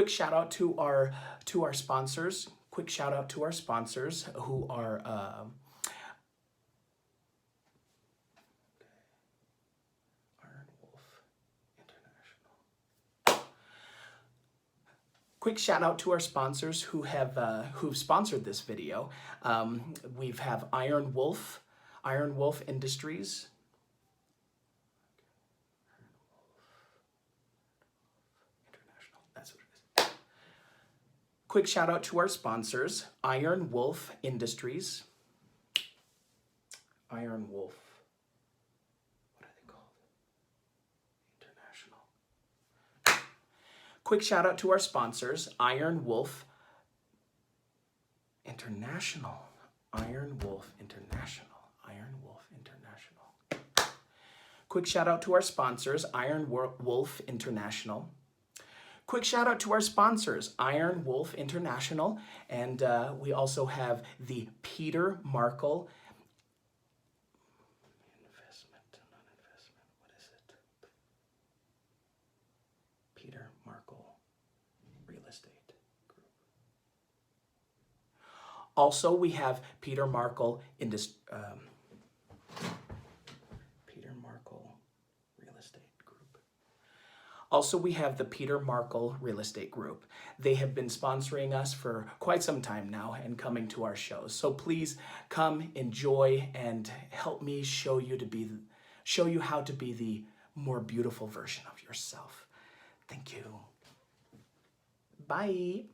quick shout out to our sponsors. Quick shout out to our sponsors who are Iron Wolf International. Quick shout out to our sponsors who have who've sponsored this video. We have Iron Wolf Industries. That's what it is. Quick shout out to our sponsors, Iron Wolf Industries. Iron Wolf. What are they called? International. Quick shout out to our sponsors, Iron Wolf International. Iron Wolf International. Iron Wolf International. Quick shout out to our sponsors, Iron Wolf International. Quick shout out to our sponsors, Iron Wolf International, and we also have the Peter Markle investment, non-investment, what is it? Peter Markle Real Estate Group. Also, we have Peter Markle Peter Markle Real Estate Group. Also, we have the Peter Markle Real Estate Group. They have been sponsoring us for quite some time now and coming to our shows. So please come, enjoy, and help me show you how to be the more beautiful version of yourself. Thank you. Bye.